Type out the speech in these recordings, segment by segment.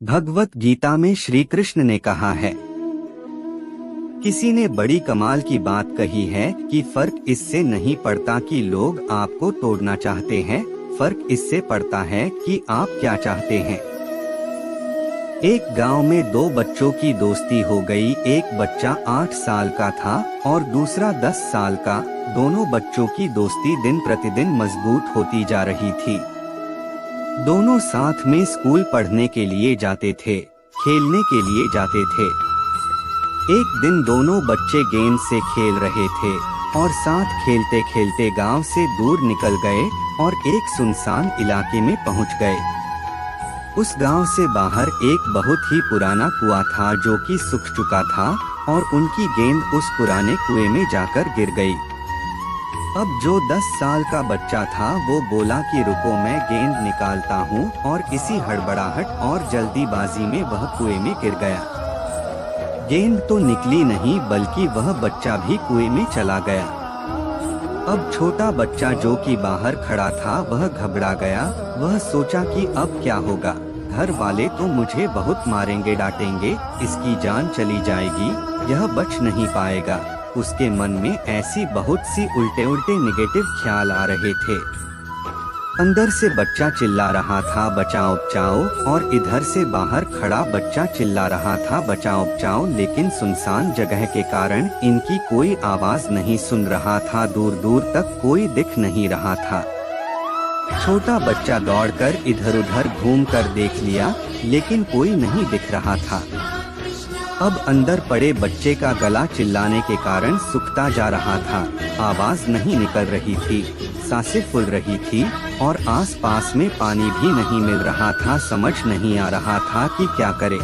भगवत गीता में श्री कृष्ण ने कहा है, किसी ने बड़ी कमाल की बात कही है कि फर्क इससे नहीं पड़ता कि लोग आपको तोड़ना चाहते हैं, फर्क इससे पड़ता है कि आप क्या चाहते हैं। एक गांव में दो बच्चों की दोस्ती हो गई। एक बच्चा 8 साल का था और दूसरा 10 साल का। दोनों बच्चों की दोस्ती दिन प्रतिदिन मजबूत होती जा रही थी। दोनों साथ में स्कूल पढ़ने के लिए जाते थे, खेलने के लिए जाते थे। एक दिन दोनों बच्चे गेंद से खेल रहे थे और साथ खेलते खेलते गांव से दूर निकल गए और एक सुनसान इलाके में पहुंच गए। उस गांव से बाहर एक बहुत ही पुराना कुआं था जो कि सूख चुका था और उनकी गेंद उस पुराने कुएं में जाकर गिर गई। अब जो 10 साल का बच्चा था वो बोला कि रुको, मैं गेंद निकालता हूँ, और इसी हड़बड़ाहट और जल्दीबाजी में वह कुएं में गिर गया। गेंद तो निकली नहीं बल्कि वह बच्चा भी कुएं में चला गया। अब छोटा बच्चा जो कि बाहर खड़ा था वह घबरा गया। वह सोचा कि अब क्या होगा, घर वाले तो मुझे बहुत मारेंगे डांटेंगे, इसकी जान चली जाएगी, यह बच नहीं पाएगा। उसके मन में ऐसी बहुत सी उल्टे नेगेटिव ख्याल आ रहे थे। अंदर से बच्चा चिल्ला रहा था बचाओ बचाओ, और इधर से बाहर खड़ा बच्चा चिल्ला रहा था बचाओ बचाओ, लेकिन सुनसान जगह के कारण इनकी कोई आवाज नहीं सुन रहा था। दूर दूर तक कोई दिख नहीं रहा था। छोटा बच्चा दौड़कर इधर उधर घूमकर देख लिया, लेकिन कोई नहीं दिख रहा था। अब अंदर पड़े बच्चे का गला चिल्लाने के कारण सूखता जा रहा था। आवाज नहीं निकल रही थी, सांसें फूल रही थी और आसपास में पानी भी नहीं मिल रहा था। समझ नहीं आ रहा था कि क्या करे।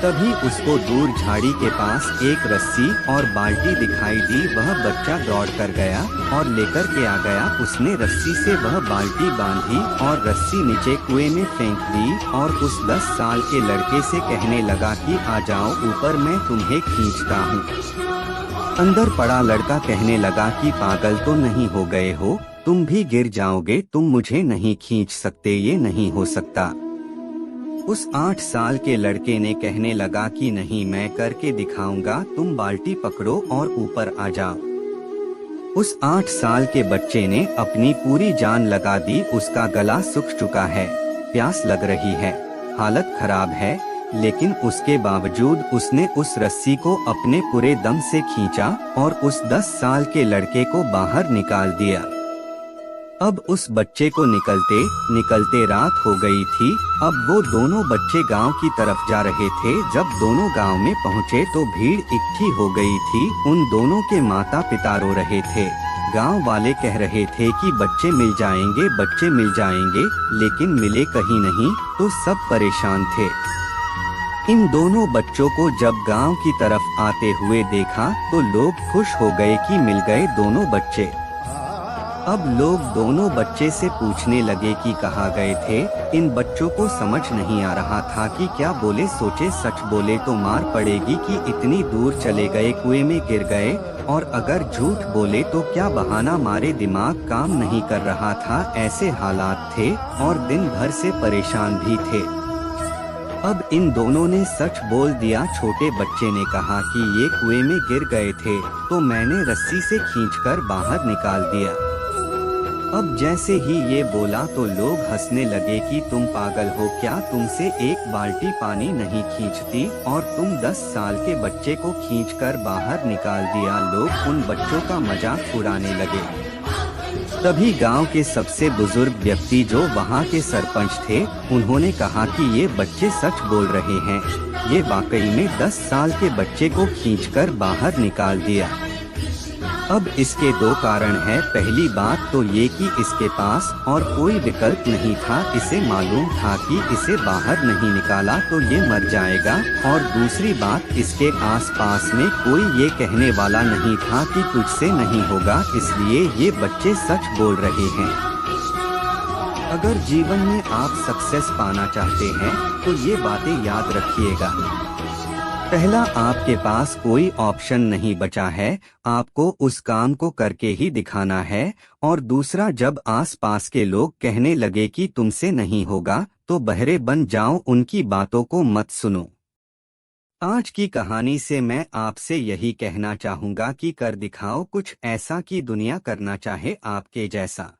तभी उसको दूर झाड़ी के पास एक रस्सी और बाल्टी दिखाई दी। वह बच्चा दौड़ कर गया और लेकर के आ गया। उसने रस्सी से वह बाल्टी बांधी और रस्सी नीचे कुएं में फेंक दी और उस 10 साल के लड़के से कहने लगा कि आ जाओ ऊपर, मैं तुम्हें खींचता हूँ। अंदर पड़ा लड़का कहने लगा कि पागल तो नहीं हो गए हो, तुम भी गिर जाओगे, तुम मुझे नहीं खींच सकते, ये नहीं हो सकता। उस 8 साल के लड़के ने कहने लगा कि नहीं, मैं करके दिखाऊंगा, तुम बाल्टी पकड़ो और ऊपर आ जाओ। उस 8 साल के बच्चे ने अपनी पूरी जान लगा दी। उसका गला सूख चुका है, प्यास लग रही है, हालत खराब है, लेकिन उसके बावजूद उसने उस रस्सी को अपने पूरे दम से खींचा और उस 10 साल के लड़के को बाहर निकाल दिया। अब उस बच्चे को निकलते निकलते रात हो गई थी। अब वो दोनों बच्चे गांव की तरफ जा रहे थे। जब दोनों गांव में पहुंचे तो भीड़ इकट्ठी हो गई थी। उन दोनों के माता पिता रो रहे थे। गांव वाले कह रहे थे कि बच्चे मिल जाएंगे, बच्चे मिल जाएंगे, लेकिन मिले कहीं नहीं, तो सब परेशान थे। इन दोनों बच्चों को जब गांव की तरफ आते हुए देखा तो लोग खुश हो गए कि मिल गए दोनों बच्चे। अब लोग दोनों बच्चे से पूछने लगे कि कहाँ गए थे। इन बच्चों को समझ नहीं आ रहा था कि क्या बोले। सोचे सच बोले तो मार पड़ेगी कि इतनी दूर चले गए, कुएं में गिर गए, और अगर झूठ बोले तो क्या बहाना मारे। दिमाग काम नहीं कर रहा था। ऐसे हालात थे और दिन भर से परेशान भी थे। अब इन दोनों ने सच बोल दिया। छोटे बच्चे ने कहा कि ये कुएं में गिर गए थे तो मैंने रस्सी से खींचकर बाहर निकाल दिया। अब जैसे ही ये बोला तो लोग हंसने लगे कि तुम पागल हो क्या, तुमसे एक बाल्टी पानी नहीं खींचती और तुम 10 साल के बच्चे को खींचकर बाहर निकाल दिया। लोग उन बच्चों का मजाक उड़ाने लगे। तभी गांव के सबसे बुजुर्ग व्यक्ति जो वहां के सरपंच थे, उन्होंने कहा कि ये बच्चे सच बोल रहे हैं, ये वाकई में 10 साल के बच्चे को खींचकर बाहर निकाल दिया। अब इसके 2 कारण हैं। पहली बात तो ये कि इसके पास और कोई विकल्प नहीं था। इसे मालूम था कि इसे बाहर नहीं निकाला तो ये मर जाएगा, और दूसरी बात, इसके आसपास में कोई ये कहने वाला नहीं था कि तुझसे नहीं होगा, इसलिए ये बच्चे सच बोल रहे हैं। अगर जीवन में आप सक्सेस पाना चाहते हैं तो ये बातें याद रखिएगा। पहला, आपके पास कोई ऑप्शन नहीं बचा है, आपको उस काम को करके ही दिखाना है। और दूसरा, जब आसपास के लोग कहने लगे कि तुमसे नहीं होगा, तो बहरे बन जाओ, उनकी बातों को मत सुनो। आज की कहानी से मैं आपसे यही कहना चाहूँगा कि कर दिखाओ कुछ ऐसा कि दुनिया करना चाहे आपके जैसा।